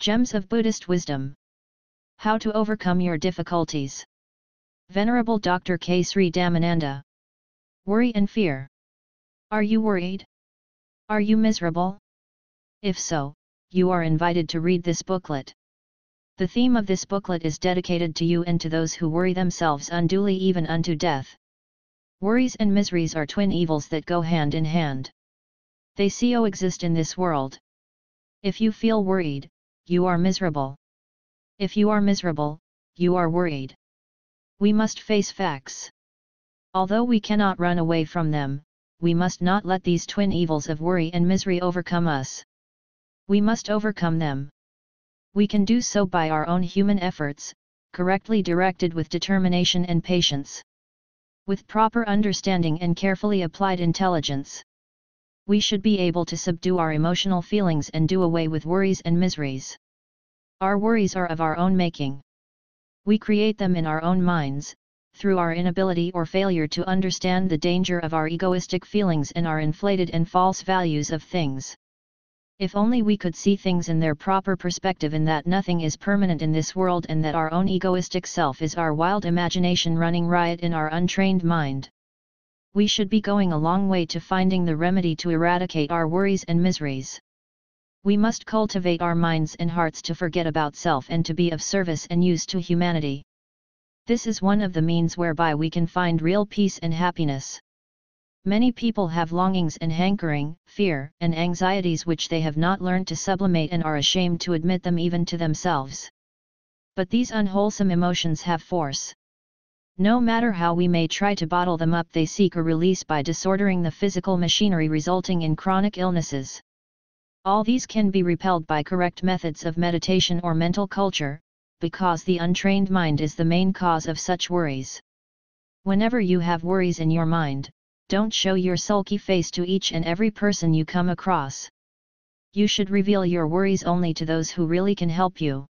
Gems of Buddhist Wisdom. How to overcome your difficulties. Venerable Dr. K. Sri Dhammananda. Worry and fear. Are you worried? Are you miserable? If so, you are invited to read this booklet. The theme of this booklet is dedicated to you and to those who worry themselves unduly even unto death. Worries and miseries are twin evils that go hand in hand. They coexist in this world. If you feel worried, you are miserable. If you are miserable, you are worried. We must face facts. Although we cannot run away from them, we must not let these twin evils of worry and misery overcome us. We must overcome them. We can do so by our own human efforts, correctly directed with determination and patience. With proper understanding and carefully applied intelligence, we should be able to subdue our emotional feelings and do away with worries and miseries. Our worries are of our own making. We create them in our own minds, through our inability or failure to understand the danger of our egoistic feelings and our inflated and false values of things. If only we could see things in their proper perspective, in that nothing is permanent in this world and that our own egoistic self is our wild imagination running riot in our untrained mind. We should be going a long way to finding the remedy to eradicate our worries and miseries. We must cultivate our minds and hearts to forget about self and to be of service and use to humanity. This is one of the means whereby we can find real peace and happiness. Many people have longings and hankering, fear, and anxieties which they have not learned to sublimate and are ashamed to admit them even to themselves. But these unwholesome emotions have force. No matter how we may try to bottle them up, they seek a release by disordering the physical machinery, resulting in chronic illnesses. All these can be repelled by correct methods of meditation or mental culture, because the untrained mind is the main cause of such worries. Whenever you have worries in your mind, don't show your sulky face to each and every person you come across. You should reveal your worries only to those who really can help you.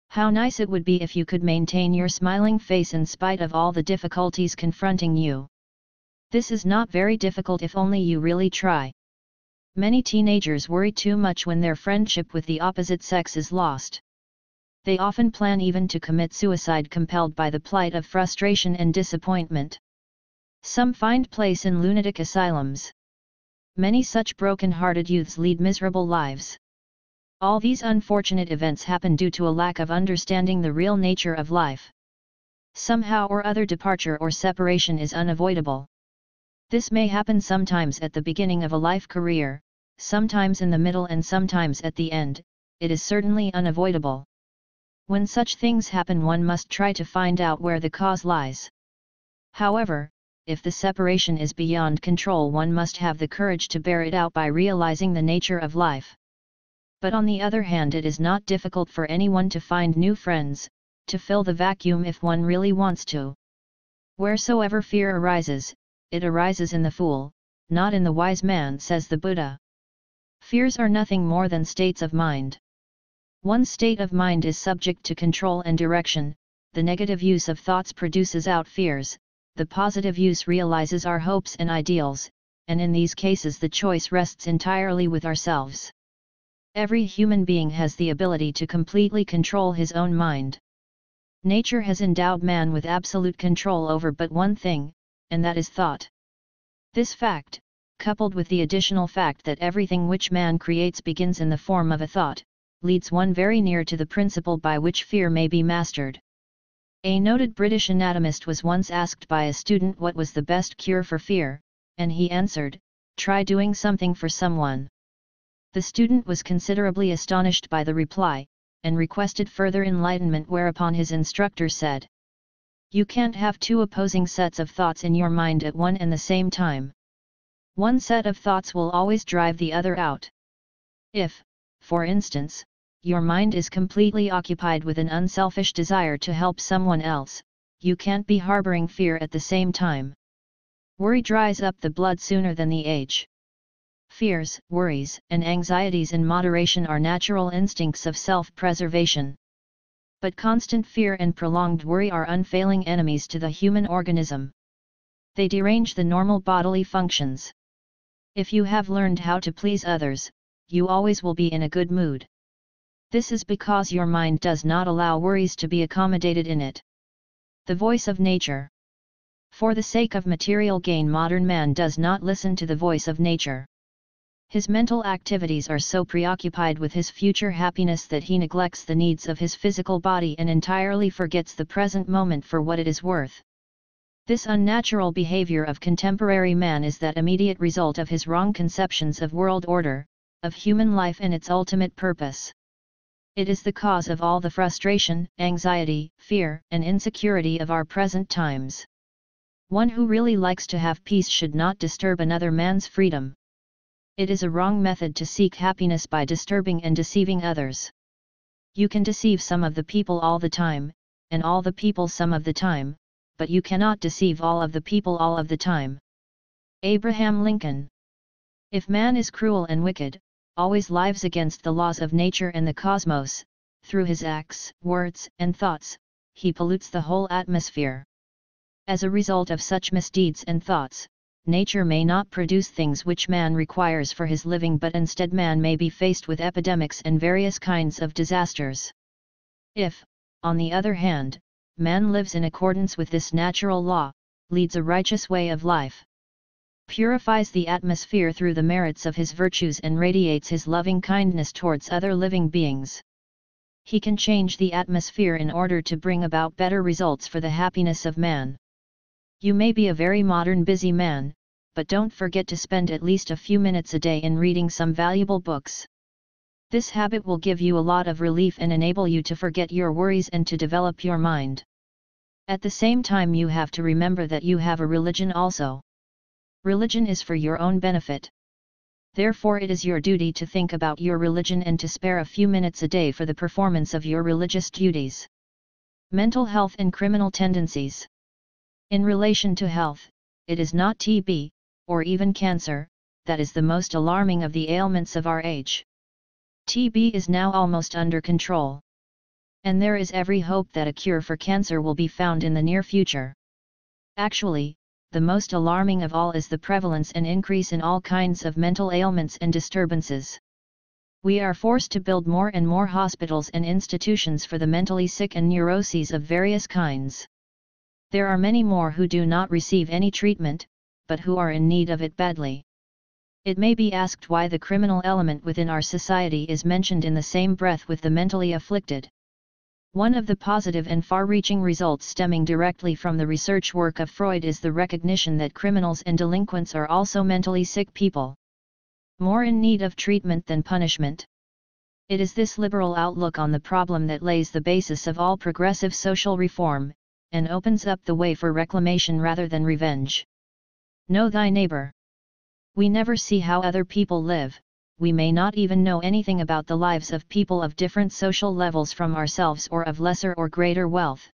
How nice it would be if you could maintain your smiling face in spite of all the difficulties confronting you. This is not very difficult if only you really try. Many teenagers worry too much when their friendship with the opposite sex is lost. They often plan even to commit suicide, compelled by the plight of frustration and disappointment. Some find place in lunatic asylums. Many such broken-hearted youths lead miserable lives. All these unfortunate events happen due to a lack of understanding the real nature of life. Somehow or other, departure or separation is unavoidable. This may happen sometimes at the beginning of a life career, sometimes in the middle, and sometimes at the end. It is certainly unavoidable. When such things happen, one must try to find out where the cause lies. However, if the separation is beyond control, one must have the courage to bear it out by realizing the nature of life. But on the other hand, it is not difficult for anyone to find new friends, to fill the vacuum if one really wants to. Wheresoever fear arises, it arises in the fool, not in the wise man, says the Buddha. Fears are nothing more than states of mind. One state of mind is subject to control and direction. The negative use of thoughts produces out fears, the positive use realizes our hopes and ideals, and in these cases the choice rests entirely with ourselves. Every human being has the ability to completely control his own mind. Nature has endowed man with absolute control over but one thing, and that is thought. This fact, coupled with the additional fact that everything which man creates begins in the form of a thought, leads one very near to the principle by which fear may be mastered. A noted British anatomist was once asked by a student what was the best cure for fear, and he answered, "Try doing something for someone." The student was considerably astonished by the reply, and requested further enlightenment, whereupon his instructor said, "You can't have two opposing sets of thoughts in your mind at one and the same time. One set of thoughts will always drive the other out. If, for instance, your mind is completely occupied with an unselfish desire to help someone else, you can't be harboring fear at the same time. Worry dries up the blood sooner than the age." Fears, worries, and anxieties in moderation are natural instincts of self-preservation. But constant fear and prolonged worry are unfailing enemies to the human organism. They derange the normal bodily functions. If you have learned how to please others, you always will be in a good mood. This is because your mind does not allow worries to be accommodated in it. The voice of nature. For the sake of material gain, modern man does not listen to the voice of nature. His mental activities are so preoccupied with his future happiness that he neglects the needs of his physical body and entirely forgets the present moment for what it is worth. This unnatural behavior of contemporary man is that immediate result of his wrong conceptions of world order, of human life and its ultimate purpose. It is the cause of all the frustration, anxiety, fear, and insecurity of our present times. One who really likes to have peace should not disturb another man's freedom. It is a wrong method to seek happiness by disturbing and deceiving others. You can deceive some of the people all the time, and all the people some of the time, but you cannot deceive all of the people all of the time. Abraham Lincoln. If man is cruel and wicked, always lives against the laws of nature and the cosmos, through his acts, words, and thoughts, he pollutes the whole atmosphere. As a result of such misdeeds and thoughts, nature may not produce things which man requires for his living, but instead man may be faced with epidemics and various kinds of disasters. If, on the other hand, man lives in accordance with this natural law, leads a righteous way of life, purifies the atmosphere through the merits of his virtues and radiates his loving kindness towards other living beings, he can change the atmosphere in order to bring about better results for the happiness of man. You may be a very modern busy man, but don't forget to spend at least a few minutes a day in reading some valuable books. This habit will give you a lot of relief and enable you to forget your worries and to develop your mind. At the same time, you have to remember that you have a religion also. Religion is for your own benefit. Therefore it is your duty to think about your religion and to spare a few minutes a day for the performance of your religious duties. Mental health and criminal tendencies. In relation to health, it is not TB, or even cancer, that is the most alarming of the ailments of our age. TB is now almost under control. And there is every hope that a cure for cancer will be found in the near future. Actually, the most alarming of all is the prevalence and increase in all kinds of mental ailments and disturbances. We are forced to build more and more hospitals and institutions for the mentally sick and neuroses of various kinds. There are many more who do not receive any treatment, but who are in need of it badly. It may be asked why the criminal element within our society is mentioned in the same breath with the mentally afflicted. One of the positive and far-reaching results stemming directly from the research work of Freud is the recognition that criminals and delinquents are also mentally sick people, more in need of treatment than punishment. It is this liberal outlook on the problem that lays the basis of all progressive social reform, and opens up the way for reclamation rather than revenge. Know thy neighbor. We never see how other people live, we may not even know anything about the lives of people of different social levels from ourselves or of lesser or greater wealth.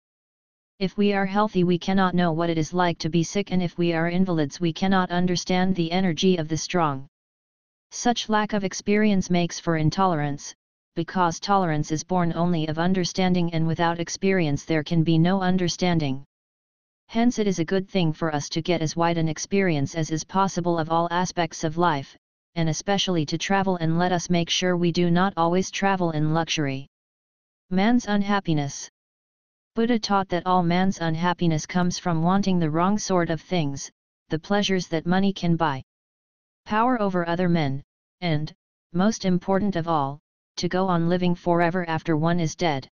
If we are healthy, we cannot know what it is like to be sick, and if we are invalids, we cannot understand the energy of the strong. Such lack of experience makes for intolerance, because tolerance is born only of understanding, and without experience there can be no understanding. Hence it is a good thing for us to get as wide an experience as is possible of all aspects of life, and especially to travel, and let us make sure we do not always travel in luxury. Man's unhappiness. Buddha taught that all man's unhappiness comes from wanting the wrong sort of things, the pleasures that money can buy, power over other men, and, most important of all, to go on living forever after one is dead.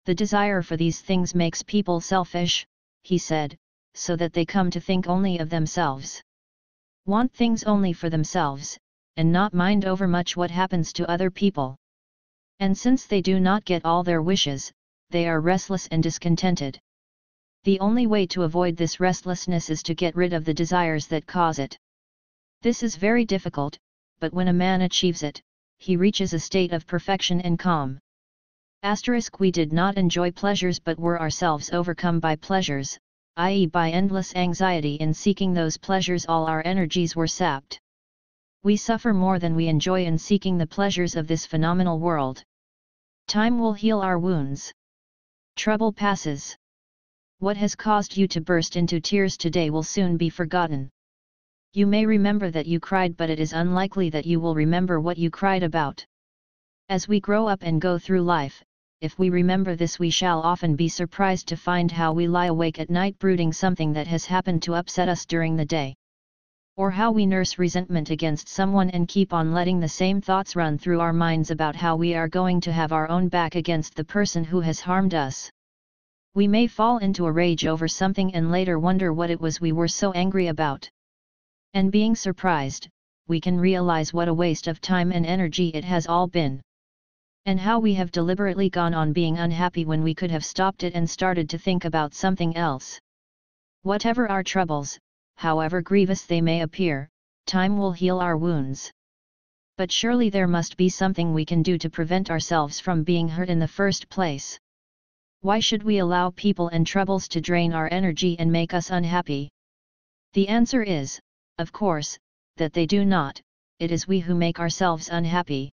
The desire for these things makes people selfish, he said, so that they come to think only of themselves. Want things only for themselves, and not mind over much what happens to other people. And since they do not get all their wishes, they are restless and discontented. The only way to avoid this restlessness is to get rid of the desires that cause it. This is very difficult, but when a man achieves it, he reaches a state of perfection and calm. We did not enjoy pleasures but were ourselves overcome by pleasures, i.e. by endless anxiety in seeking those pleasures all our energies were sapped. We suffer more than we enjoy in seeking the pleasures of this phenomenal world. Time will heal our wounds. Trouble passes. What has caused you to burst into tears today will soon be forgotten. You may remember that you cried, but it is unlikely that you will remember what you cried about. As we grow up and go through life, if we remember this, we shall often be surprised to find how we lie awake at night brooding something that has happened to upset us during the day. Or how we nurse resentment against someone and keep on letting the same thoughts run through our minds about how we are going to have our own back against the person who has harmed us. We may fall into a rage over something and later wonder what it was we were so angry about. And being surprised, we can realize what a waste of time and energy it has all been. And how we have deliberately gone on being unhappy when we could have stopped it and started to think about something else. Whatever our troubles, however grievous they may appear, time will heal our wounds. But surely there must be something we can do to prevent ourselves from being hurt in the first place. Why should we allow people and troubles to drain our energy and make us unhappy? The answer is, of course, that they do not. It is we who make ourselves unhappy.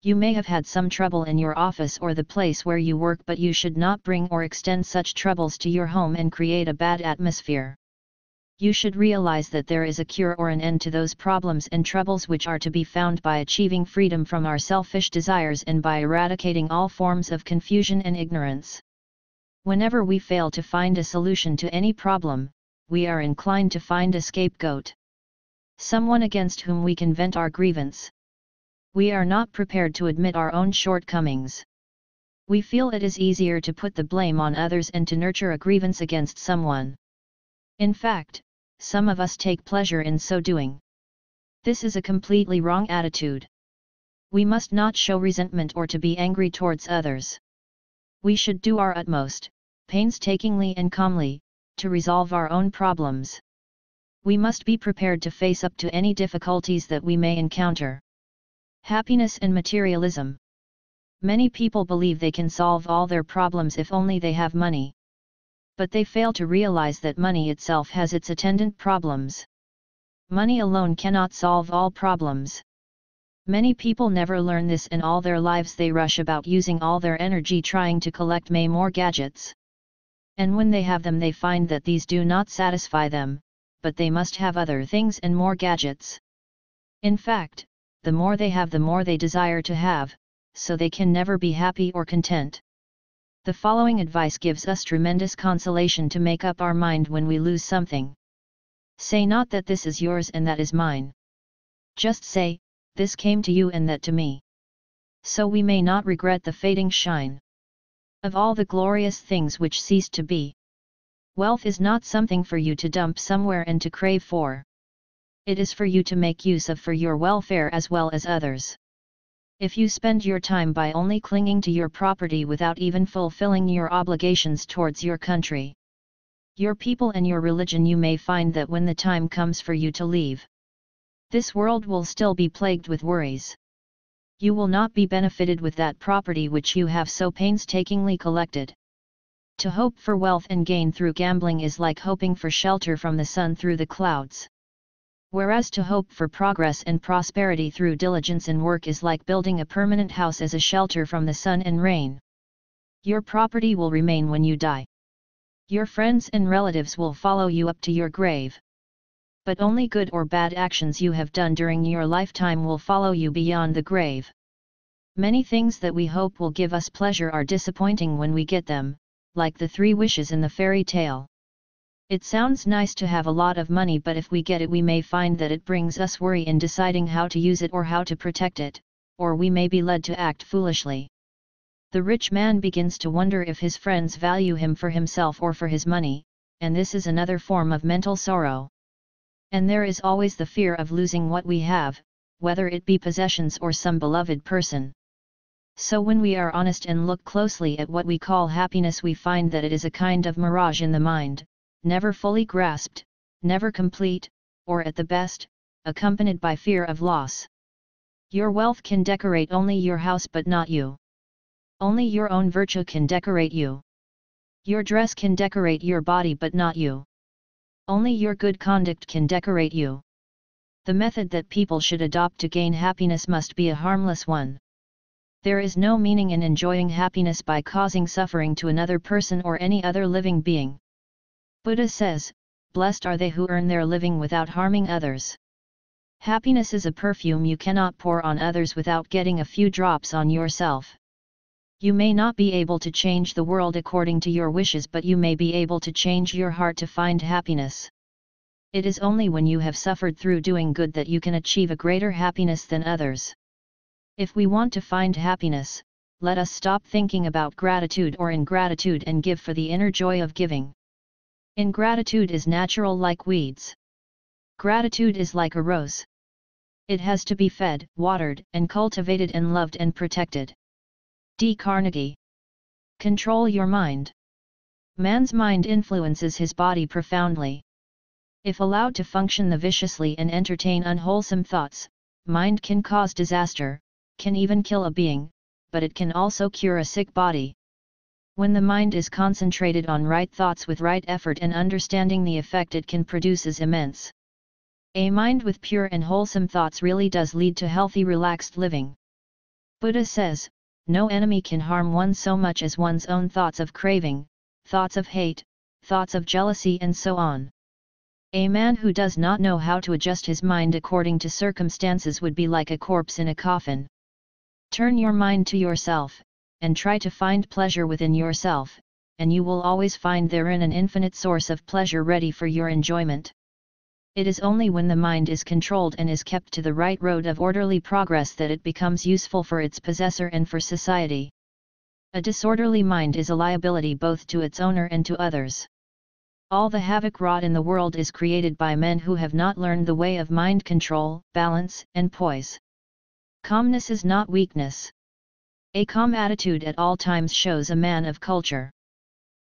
You may have had some trouble in your office or the place where you work, but you should not bring or extend such troubles to your home and create a bad atmosphere. You should realize that there is a cure or an end to those problems and troubles which are to be found by achieving freedom from our selfish desires and by eradicating all forms of confusion and ignorance. Whenever we fail to find a solution to any problem, we are inclined to find a scapegoat. Someone against whom we can vent our grievance. We are not prepared to admit our own shortcomings. We feel it is easier to put the blame on others and to nurture a grievance against someone. In fact, some of us take pleasure in so doing. This is a completely wrong attitude. We must not show resentment or to be angry towards others. We should do our utmost, painstakingly and calmly, to resolve our own problems. We must be prepared to face up to any difficulties that we may encounter. Happiness and materialism. Many people believe they can solve all their problems if only they have money. But they fail to realize that money itself has its attendant problems. Money alone cannot solve all problems. Many people never learn this, and all their lives they rush about using all their energy trying to collect more gadgets. And when they have them, they find that these do not satisfy them, but they must have other things and more gadgets. In fact, the more they have, the more they desire to have, so they can never be happy or content. The following advice gives us tremendous consolation to make up our mind when we lose something. Say not that this is yours and that is mine. Just say, this came to you and that to me. So we may not regret the fading shine of all the glorious things which ceased to be. Wealth is not something for you to dump somewhere and to crave for. It is for you to make use of for your welfare as well as others. If you spend your time by only clinging to your property without even fulfilling your obligations towards your country, your people and your religion, you may find that when the time comes for you to leave, this world will still be plagued with worries. You will not be benefited with that property which you have so painstakingly collected. To hope for wealth and gain through gambling is like hoping for shelter from the sun through the clouds. Whereas to hope for progress and prosperity through diligence and work is like building a permanent house as a shelter from the sun and rain. Your property will remain when you die. Your friends and relatives will follow you up to your grave. But only good or bad actions you have done during your lifetime will follow you beyond the grave. Many things that we hope will give us pleasure are disappointing when we get them, like the 3 wishes in the fairy tale. It sounds nice to have a lot of money, but if we get it, we may find that it brings us worry in deciding how to use it or how to protect it, or we may be led to act foolishly. The rich man begins to wonder if his friends value him for himself or for his money, and this is another form of mental sorrow. And there is always the fear of losing what we have, whether it be possessions or some beloved person. So when we are honest and look closely at what we call happiness, we find that it is a kind of mirage in the mind, never fully grasped, never complete, or at the best, accompanied by fear of loss. Your wealth can decorate only your house but not you. Only your own virtue can decorate you. Your dress can decorate your body but not you. Only your good conduct can decorate you. The method that people should adopt to gain happiness must be a harmless one. There is no meaning in enjoying happiness by causing suffering to another person or any other living being. Buddha says, "Blessed are they who earn their living without harming others." Happiness is a perfume you cannot pour on others without getting a few drops on yourself. You may not be able to change the world according to your wishes, but you may be able to change your heart to find happiness. It is only when you have suffered through doing good that you can achieve a greater happiness than others. If we want to find happiness, let us stop thinking about gratitude or ingratitude and give for the inner joy of giving. Ingratitude is natural like weeds. Gratitude is like a rose. It has to be fed, watered, and cultivated and loved and protected. D. Carnegie. Control your mind. Man's mind influences his body profoundly. If allowed to function viciously and entertain unwholesome thoughts, mind can cause disaster, can even kill a being, but it can also cure a sick body. When the mind is concentrated on right thoughts with right effort and understanding, the effect it can produce is immense. A mind with pure and wholesome thoughts really does lead to healthy, relaxed living. Buddha says, no enemy can harm one so much as one's own thoughts of craving, thoughts of hate, thoughts of jealousy, and so on. A man who does not know how to adjust his mind according to circumstances would be like a corpse in a coffin. Turn your mind to yourself, and try to find pleasure within yourself, and you will always find therein an infinite source of pleasure ready for your enjoyment. It is only when the mind is controlled and is kept to the right road of orderly progress that it becomes useful for its possessor and for society. A disorderly mind is a liability both to its owner and to others. All the havoc wrought in the world is created by men who have not learned the way of mind control, balance, and poise. Calmness is not weakness. A calm attitude at all times shows a man of culture.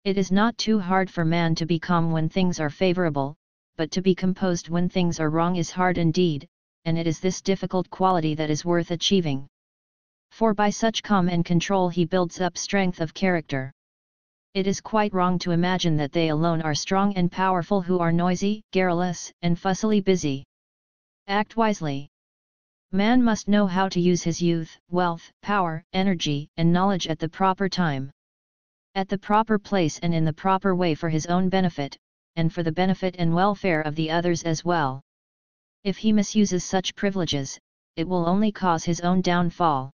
It is not too hard for man to be calm when things are favorable, but to be composed when things are wrong is hard indeed, and it is this difficult quality that is worth achieving. For by such calm and control he builds up strength of character. It is quite wrong to imagine that they alone are strong and powerful who are noisy, garrulous, and fussily busy. Act wisely. Man must know how to use his youth, wealth, power, energy, and knowledge at the proper time, at the proper place, and in the proper way for his own benefit, and for the benefit and welfare of the others as well. If he misuses such privileges, it will only cause his own downfall.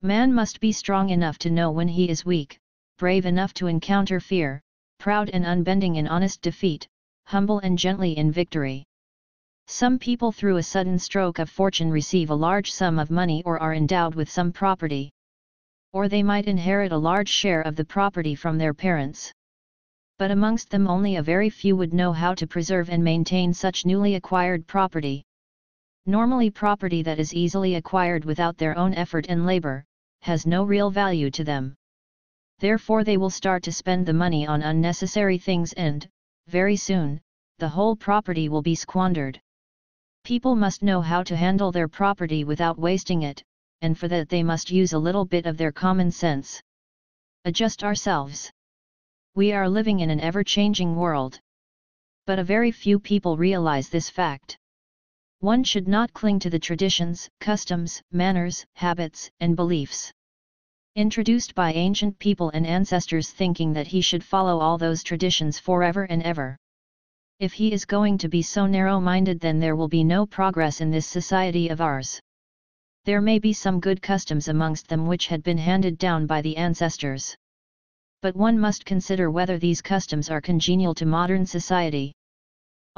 Man must be strong enough to know when he is weak, brave enough to encounter fear, proud and unbending in honest defeat, humble and gently in victory. Some people through a sudden stroke of fortune receive a large sum of money or are endowed with some property. Or they might inherit a large share of the property from their parents. But amongst them only a very few would know how to preserve and maintain such newly acquired property. Normally property that is easily acquired without their own effort and labor, has no real value to them. Therefore they will start to spend the money on unnecessary things and, very soon, the whole property will be squandered. People must know how to handle their property without wasting it, and for that they must use a little bit of their common sense. Adjust ourselves. We are living in an ever-changing world. But a very few people realize this fact. One should not cling to the traditions, customs, manners, habits, and beliefs introduced by ancient people and ancestors, thinking that he should follow all those traditions forever and ever. If he is going to be so narrow-minded, then there will be no progress in this society of ours. There may be some good customs amongst them which had been handed down by the ancestors. But one must consider whether these customs are congenial to modern society.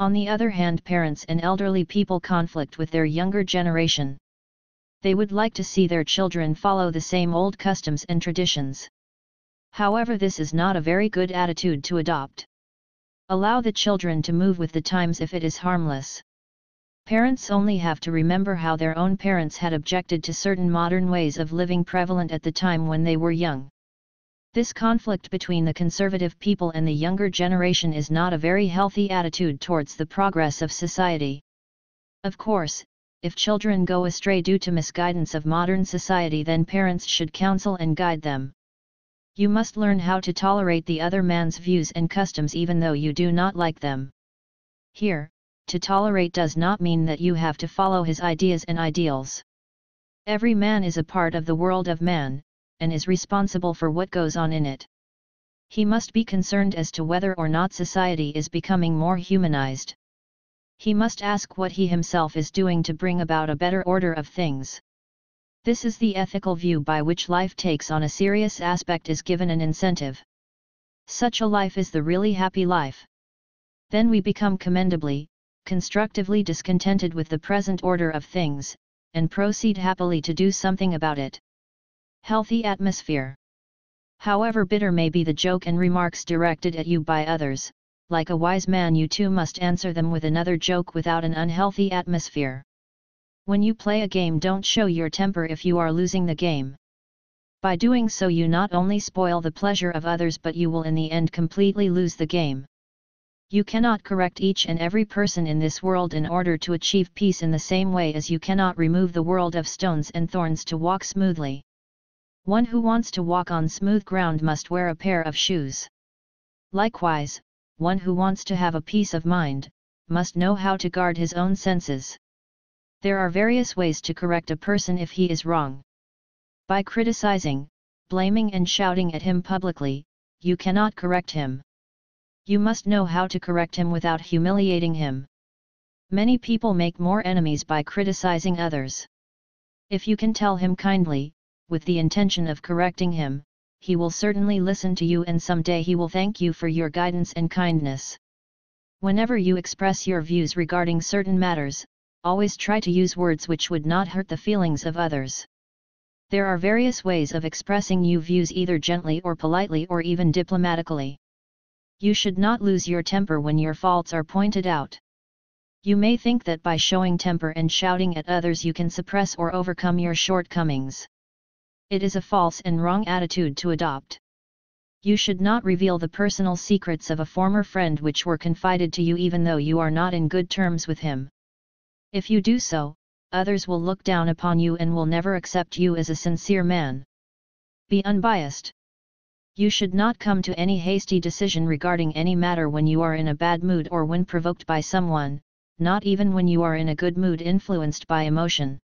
On the other hand, parents and elderly people conflict with their younger generation. They would like to see their children follow the same old customs and traditions. However, this is not a very good attitude to adopt. Allow the children to move with the times if it is harmless. Parents only have to remember how their own parents had objected to certain modern ways of living prevalent at the time when they were young. This conflict between the conservative people and the younger generation is not a very healthy attitude towards the progress of society. Of course, if children go astray due to misguidance of modern society, then parents should counsel and guide them. You must learn how to tolerate the other man's views and customs even though you do not like them. Here, to tolerate does not mean that you have to follow his ideas and ideals. Every man is a part of the world of man, and is responsible for what goes on in it. He must be concerned as to whether or not society is becoming more humanized. He must ask what he himself is doing to bring about a better order of things. This is the ethical view by which life takes on a serious aspect, is given an incentive. Such a life is the really happy life. Then we become commendably, constructively discontented with the present order of things, and proceed happily to do something about it. Healthy atmosphere. However bitter may be the joke and remarks directed at you by others, like a wise man you too must answer them with another joke without an unhealthy atmosphere. When you play a game, don't show your temper if you are losing the game. By doing so you not only spoil the pleasure of others, but you will in the end completely lose the game. You cannot correct each and every person in this world in order to achieve peace, in the same way as you cannot remove the world of stones and thorns to walk smoothly. One who wants to walk on smooth ground must wear a pair of shoes. Likewise, one who wants to have a peace of mind, must know how to guard his own senses. There are various ways to correct a person if he is wrong. By criticizing, blaming and shouting at him publicly, you cannot correct him. You must know how to correct him without humiliating him. Many people make more enemies by criticizing others. If you can tell him kindly, with the intention of correcting him, he will certainly listen to you, and someday he will thank you for your guidance and kindness. Whenever you express your views regarding certain matters, always try to use words which would not hurt the feelings of others. There are various ways of expressing your views, either gently or politely or even diplomatically. You should not lose your temper when your faults are pointed out. You may think that by showing temper and shouting at others you can suppress or overcome your shortcomings. It is a false and wrong attitude to adopt. You should not reveal the personal secrets of a former friend which were confided to you, even though you are not in good terms with him. If you do so, others will look down upon you and will never accept you as a sincere man. Be unbiased. You should not come to any hasty decision regarding any matter when you are in a bad mood or when provoked by someone, not even when you are in a good mood influenced by emotion.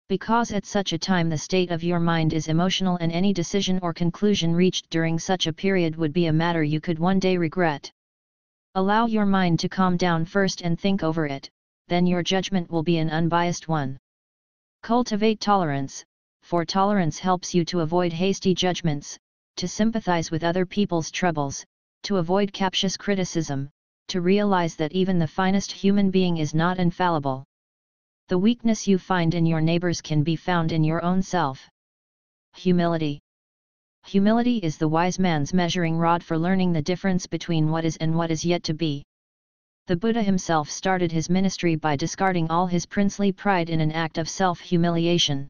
Because at such a time the state of your mind is emotional, and any decision or conclusion reached during such a period would be a matter you could one day regret. Allow your mind to calm down first and think over it, then your judgment will be an unbiased one. Cultivate tolerance, for tolerance helps you to avoid hasty judgments, to sympathize with other people's troubles, to avoid captious criticism, to realize that even the finest human being is not infallible. The weakness you find in your neighbors can be found in your own self. Humility. Humility is the wise man's measuring rod for learning the difference between what is and what is yet to be. The Buddha himself started his ministry by discarding all his princely pride in an act of self-humiliation.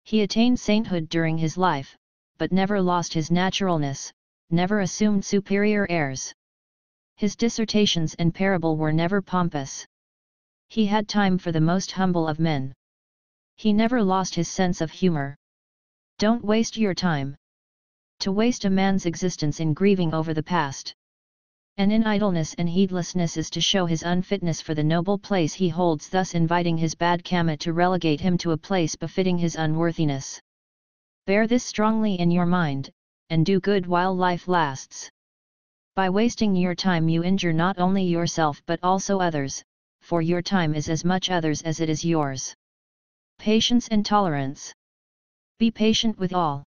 He attained sainthood during his life, but never lost his naturalness, never assumed superior airs. His dissertations and parable were never pompous. He had time for the most humble of men. He never lost his sense of humor. Don't waste your time. To waste a man's existence in grieving over the past, and in idleness and heedlessness, is to show his unfitness for the noble place he holds, thus inviting his bad karma to relegate him to a place befitting his unworthiness. Bear this strongly in your mind, and do good while life lasts. By wasting your time you injure not only yourself but also others, for your time is as much others as it is yours. Patience and tolerance. Be patient with all.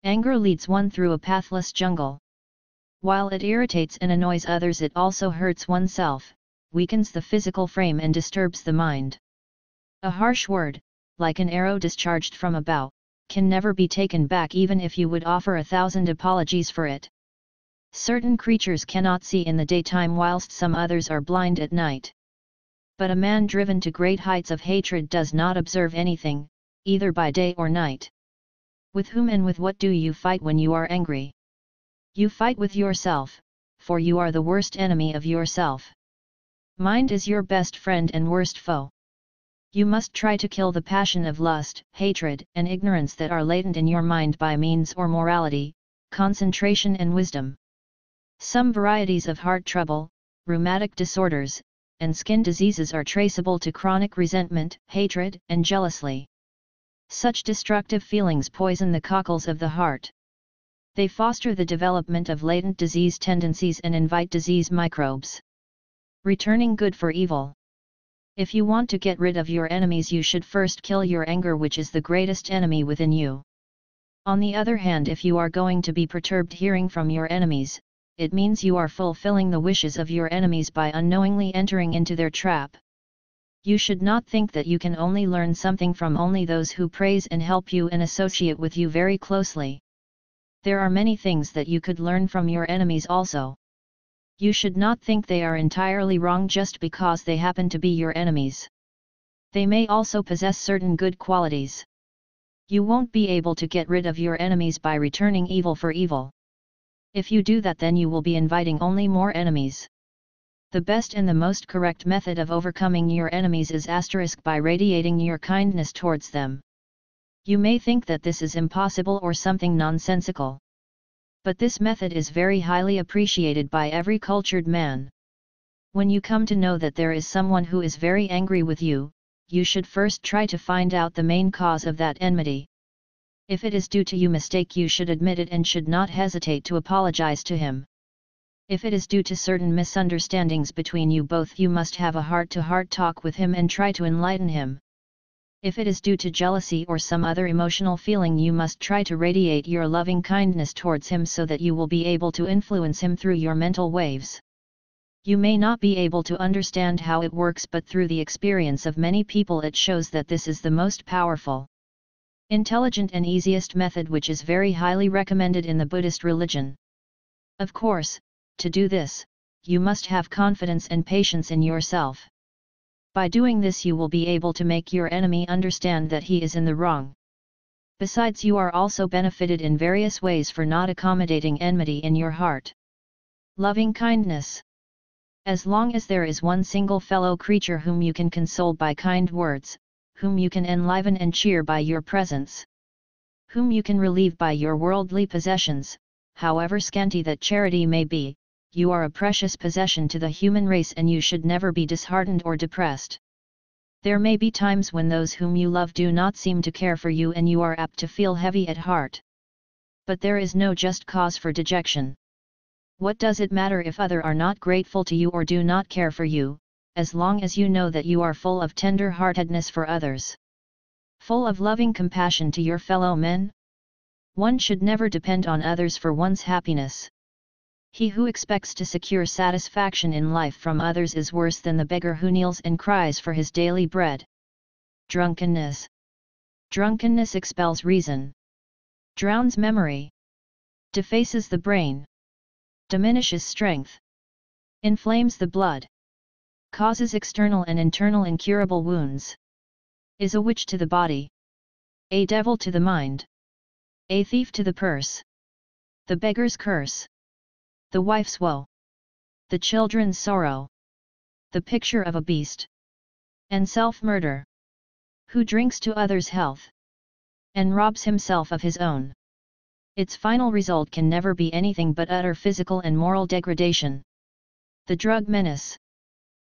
Anger leads one through a pathless jungle. While it irritates and annoys others, it also hurts oneself, weakens the physical frame and disturbs the mind. A harsh word, like an arrow discharged from a bow, can never be taken back even if you would offer 1,000 apologies for it. Certain creatures cannot see in the daytime whilst some others are blind at night. But a man driven to great heights of hatred does not observe anything, either by day or night. With whom and with what do you fight when you are angry? You fight with yourself, for you are the worst enemy of yourself. Mind is your best friend and worst foe. You must try to kill the passion of lust, hatred, and ignorance that are latent in your mind by means or morality, concentration and wisdom. Some varieties of heart trouble, rheumatic disorders, and skin diseases are traceable to chronic resentment, hatred, and jealousy. Such destructive feelings poison the cockles of the heart. They foster the development of latent disease tendencies and invite disease microbes. Returning good for evil. If you want to get rid of your enemies, you should first kill your anger, which is the greatest enemy within you. On the other hand, if you are going to be perturbed hearing from your enemies, it means you are fulfilling the wishes of your enemies by unknowingly entering into their trap. You should not think that you can only learn something from only those who praise and help you and associate with you very closely. There are many things that you could learn from your enemies also. You should not think they are entirely wrong just because they happen to be your enemies. They may also possess certain good qualities. You won't be able to get rid of your enemies by returning evil for evil. If you do that, then you will be inviting only more enemies. The best and the most correct method of overcoming your enemies is by radiating your kindness towards them. You may think that this is impossible or something nonsensical. But this method is very highly appreciated by every cultured man. When you come to know that there is someone who is very angry with you, you should first try to find out the main cause of that enmity. If it is due to your mistake, you should admit it and should not hesitate to apologize to him. If it is due to certain misunderstandings between you both, you must have a heart-to-heart talk with him and try to enlighten him. If it is due to jealousy or some other emotional feeling, you must try to radiate your loving kindness towards him so that you will be able to influence him through your mental waves. You may not be able to understand how it works, but through the experience of many people it shows that this is the most powerful, intelligent and easiest method, which is very highly recommended in the Buddhist religion. Of course, to do this, you must have confidence and patience in yourself. By doing this, you will be able to make your enemy understand that he is in the wrong. Besides, you are also benefited in various ways for not accommodating enmity in your heart. Loving kindness. As long as there is one single fellow creature whom you can console by kind words, whom you can enliven and cheer by your presence, whom you can relieve by your worldly possessions, however scanty that charity may be, you are a precious possession to the human race and you should never be disheartened or depressed. There may be times when those whom you love do not seem to care for you and you are apt to feel heavy at heart. But there is no just cause for dejection. What does it matter if others are not grateful to you or do not care for you, as long as you know that you are full of tender-heartedness for others, full of loving compassion to your fellow men? One should never depend on others for one's happiness. He who expects to secure satisfaction in life from others is worse than the beggar who kneels and cries for his daily bread. Drunkenness. Drunkenness expels reason, drowns memory, defaces the brain, diminishes strength, inflames the blood, causes external and internal incurable wounds, is a witch to the body, a devil to the mind, a thief to the purse, the beggar's curse, the wife's woe, the children's sorrow, the picture of a beast, and self-murder. Who drinks to others' health, and robs himself of his own. Its final result can never be anything but utter physical and moral degradation. The drug menace.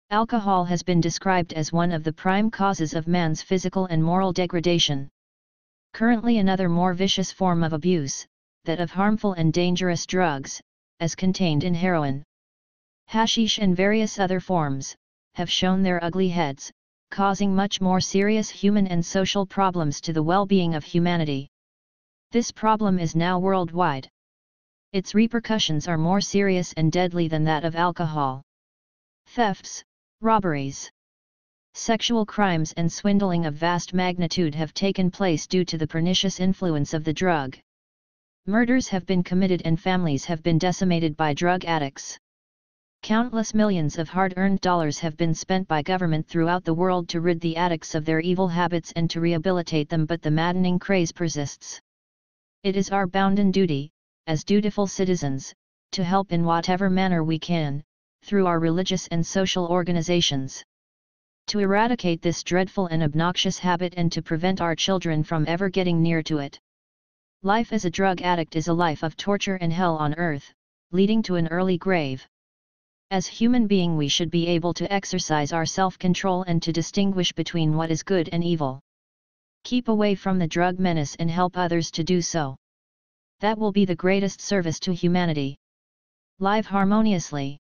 Alcohol has been described as one of the prime causes of man's physical and moral degradation. Currently, another more vicious form of abuse, that of harmful and dangerous drugs, as contained in heroin, hashish and various other forms, have shown their ugly heads, causing much more serious human and social problems to the well-being of humanity. This problem is now worldwide. Its repercussions are more serious and deadly than that of alcohol. Thefts, robberies, sexual crimes and swindling of vast magnitude have taken place due to the pernicious influence of the drug. Murders have been committed and families have been decimated by drug addicts. Countless millions of hard-earned dollars have been spent by government throughout the world to rid the addicts of their evil habits and to rehabilitate them, but the maddening craze persists. It is our bounden duty, as dutiful citizens, to help in whatever manner we can, through our religious and social organizations, to eradicate this dreadful and obnoxious habit and to prevent our children from ever getting near to it. Life as a drug addict is a life of torture and hell on earth, leading to an early grave. As human beings, we should be able to exercise our self-control and to distinguish between what is good and evil. Keep away from the drug menace and help others to do so. That will be the greatest service to humanity. Live harmoniously.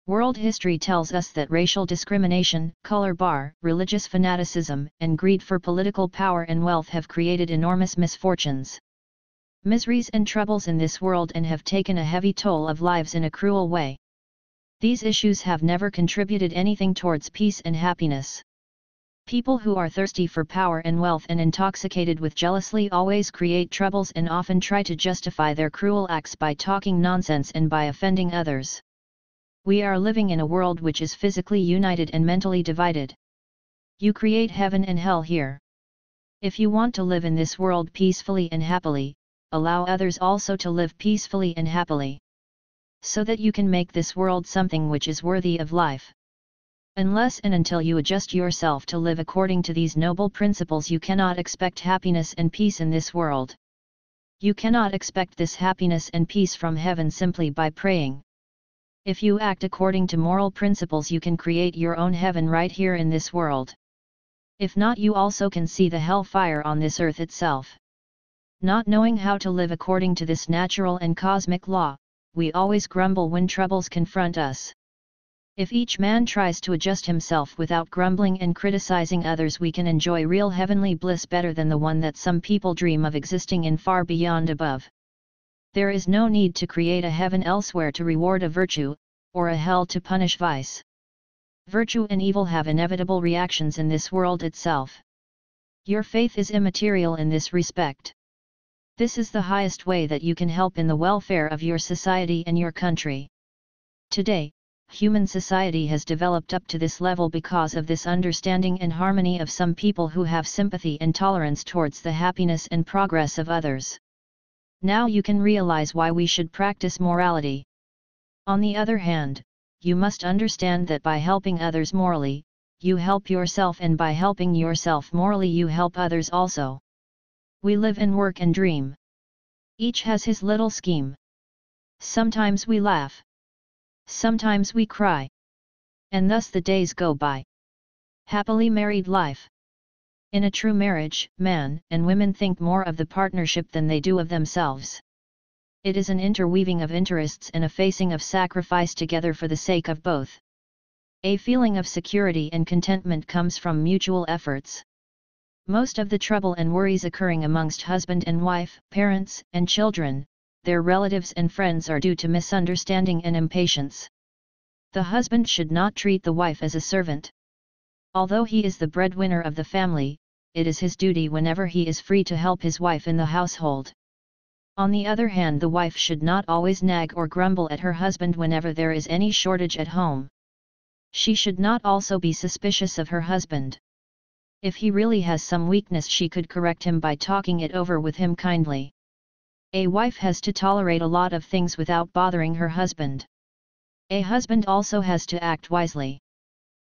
World history tells us that racial discrimination, color bar, religious fanaticism, and greed for political power and wealth have created enormous misfortunes, miseries and troubles in this world and have taken a heavy toll of lives in a cruel way. These issues have never contributed anything towards peace and happiness. People who are thirsty for power and wealth and intoxicated with jealousy always create troubles and often try to justify their cruel acts by talking nonsense and by offending others. We are living in a world which is physically united and mentally divided. You create heaven and hell here. If you want to live in this world peacefully and happily, allow others also to live peacefully and happily, so that you can make this world something which is worthy of life. Unless and until you adjust yourself to live according to these noble principles, you cannot expect happiness and peace in this world. You cannot expect this happiness and peace from heaven simply by praying. If you act according to moral principles, you can create your own heaven right here in this world. If not, you also can see the hellfire on this earth itself. Not knowing how to live according to this natural and cosmic law, we always grumble when troubles confront us. If each man tries to adjust himself without grumbling and criticizing others, we can enjoy real heavenly bliss better than the one that some people dream of existing in far beyond above. There is no need to create a heaven elsewhere to reward a virtue, or a hell to punish vice. Virtue and evil have inevitable reactions in this world itself. Your faith is immaterial in this respect. This is the highest way that you can help in the welfare of your society and your country. Today, human society has developed up to this level because of this understanding and harmony of some people who have sympathy and tolerance towards the happiness and progress of others. Now you can realize why we should practice morality. On the other hand, you must understand that by helping others morally, you help yourself, and by helping yourself morally you help others also. We live and work and dream. Each has his little scheme. Sometimes we laugh. Sometimes we cry. And thus the days go by. Happily married life. In a true marriage, man and women think more of the partnership than they do of themselves. It is an interweaving of interests and a facing of sacrifice together for the sake of both. A feeling of security and contentment comes from mutual efforts. Most of the trouble and worries occurring amongst husband and wife, parents and children, their relatives and friends are due to misunderstanding and impatience. The husband should not treat the wife as a servant. Although he is the breadwinner of the family, it is his duty whenever he is free to help his wife in the household. On the other hand, the wife should not always nag or grumble at her husband whenever there is any shortage at home. She should not also be suspicious of her husband. If he really has some weakness, she could correct him by talking it over with him kindly. A wife has to tolerate a lot of things without bothering her husband. A husband also has to act wisely.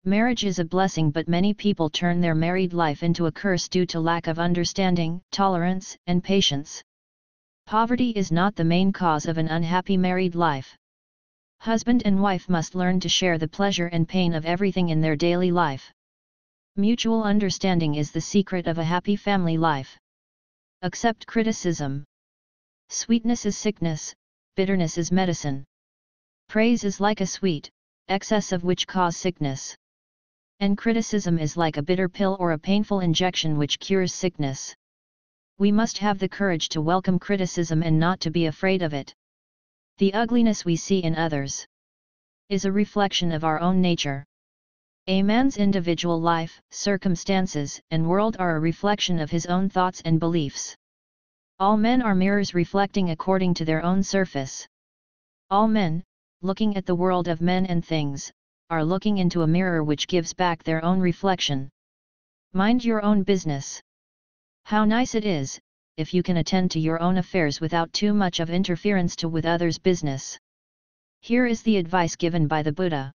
Marriage is a blessing, but many people turn their married life into a curse due to lack of understanding, tolerance, and patience. Poverty is not the main cause of an unhappy married life. Husband and wife must learn to share the pleasure and pain of everything in their daily life. Mutual understanding is the secret of a happy family life. Accept criticism. Sweetness is sickness, bitterness is medicine. Praise is like a sweet, excess of which cause sickness. And criticism is like a bitter pill or a painful injection which cures sickness. We must have the courage to welcome criticism and not to be afraid of it. The ugliness we see in others is a reflection of our own nature. A man's individual life, circumstances, and world are a reflection of his own thoughts and beliefs. All men are mirrors reflecting according to their own surface. All men, looking at the world of men and things, are looking into a mirror which gives back their own reflection. Mind your own business. How nice it is, if you can attend to your own affairs without too much of interference with others' business. Here is the advice given by the Buddha.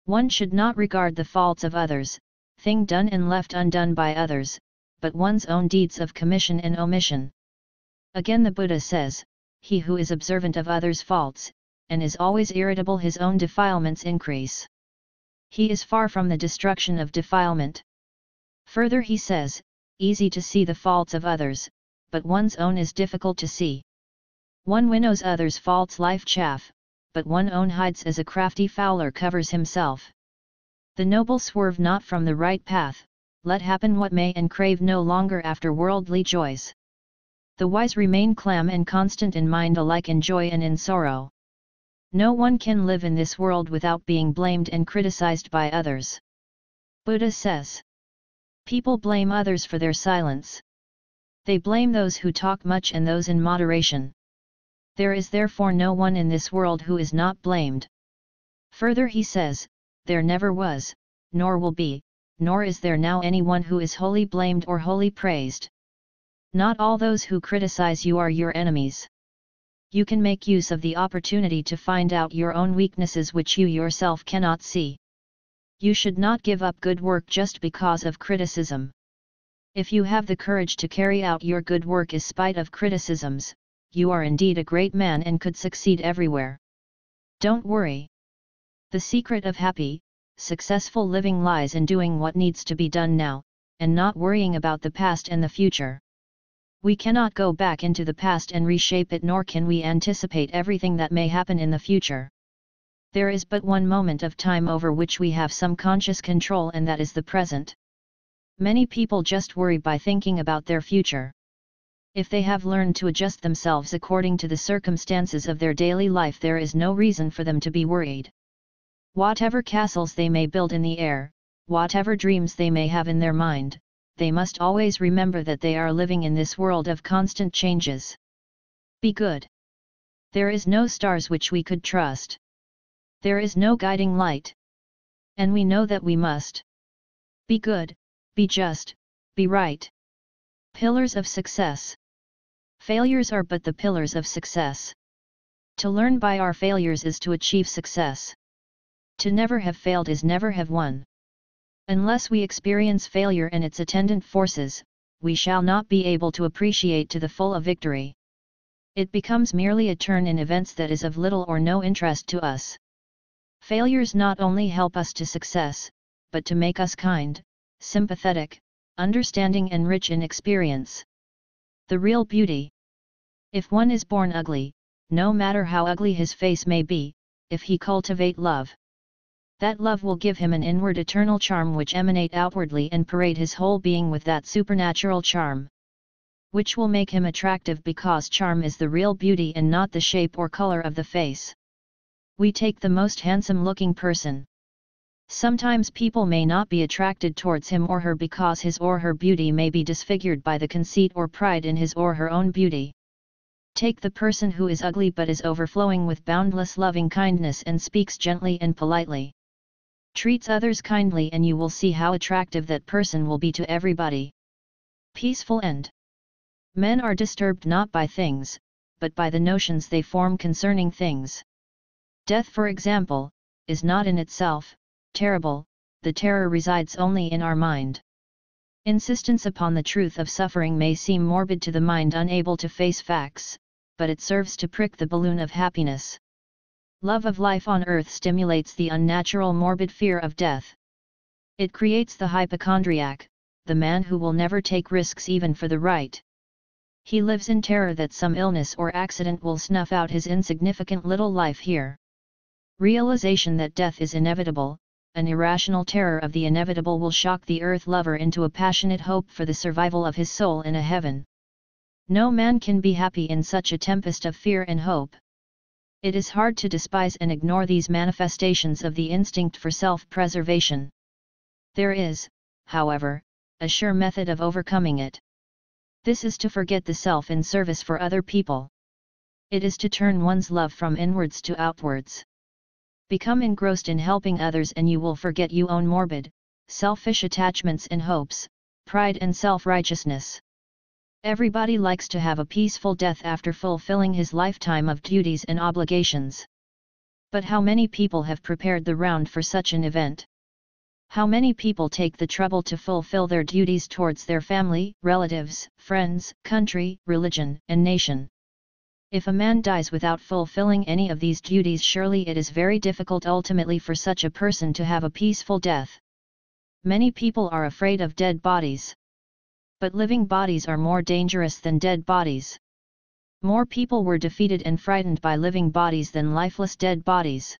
One should not regard the faults of others, thing done and left undone by others, but one's own deeds of commission and omission. Again the Buddha says, he who is observant of others' faults, and is always irritable, his own defilements increase. He is far from the destruction of defilement. Further he says, easy to see the faults of others, but one's own is difficult to see. One winnows others' faults life chaff, but one own hides as a crafty fowler covers himself. The noble swerve not from the right path, let happen what may, and crave no longer after worldly joys. The wise remain calm and constant in mind alike in joy and in sorrow. No one can live in this world without being blamed and criticized by others. Buddha says, people blame others for their silence. They blame those who talk much and those in moderation. There is therefore no one in this world who is not blamed. Further he says, there never was, nor will be, nor is there now anyone who is wholly blamed or wholly praised. Not all those who criticize you are your enemies. You can make use of the opportunity to find out your own weaknesses which you yourself cannot see. You should not give up good work just because of criticism. If you have the courage to carry out your good work in spite of criticisms, you are indeed a great man and could succeed everywhere. Don't worry. The secret of happy, successful living lies in doing what needs to be done now, and not worrying about the past and the future. We cannot go back into the past and reshape it, nor can we anticipate everything that may happen in the future. There is but one moment of time over which we have some conscious control, and that is the present. Many people just worry by thinking about their future. If they have learned to adjust themselves according to the circumstances of their daily life, there is no reason for them to be worried. Whatever castles they may build in the air, whatever dreams they may have in their mind, they must always remember that they are living in this world of constant changes. Be good. There is no stars which we could trust. There is no guiding light. And we know that we must be good, be just, be right. Pillars of success. Failures are but the pillars of success. To learn by our failures is to achieve success. To never have failed is never have won. Unless we experience failure and its attendant forces, we shall not be able to appreciate to the full a victory. It becomes merely a turn in events that is of little or no interest to us. Failures not only help us to success, but to make us kind, sympathetic, understanding and rich in experience. The real beauty. If one is born ugly, no matter how ugly his face may be, if he cultivate love, that love will give him an inward eternal charm which emanate outwardly and parade his whole being with that supernatural charm, which will make him attractive, because charm is the real beauty and not the shape or color of the face. We take the most handsome looking person. Sometimes people may not be attracted towards him or her because his or her beauty may be disfigured by the conceit or pride in his or her own beauty. Take the person who is ugly but is overflowing with boundless loving kindness and speaks gently and politely. Treats others kindly, and you will see how attractive that person will be to everybody. Peaceful end. Men are disturbed not by things, but by the notions they form concerning things. Death, for example, is not in itself terrible, the terror resides only in our mind. Insistence upon the truth of suffering may seem morbid to the mind unable to face facts, but it serves to prick the balloon of happiness. Love of life on earth stimulates the unnatural morbid fear of death. It creates the hypochondriac, the man who will never take risks even for the right. He lives in terror that some illness or accident will snuff out his insignificant little life here. Realization that death is inevitable, an irrational terror of the inevitable, will shock the earth lover into a passionate hope for the survival of his soul in a heaven. No man can be happy in such a tempest of fear and hope. It is hard to despise and ignore these manifestations of the instinct for self-preservation. There is, however, a sure method of overcoming it. This is to forget the self in service for other people. It is to turn one's love from inwards to outwards. Become engrossed in helping others and you will forget your own morbid, selfish attachments and hopes, pride and self-righteousness. Everybody likes to have a peaceful death after fulfilling his lifetime of duties and obligations. But how many people have prepared the ground for such an event? How many people take the trouble to fulfill their duties towards their family, relatives, friends, country, religion, and nation? If a man dies without fulfilling any of these duties, surely it is very difficult ultimately for such a person to have a peaceful death. Many people are afraid of dead bodies. But living bodies are more dangerous than dead bodies. More people were defeated and frightened by living bodies than lifeless dead bodies.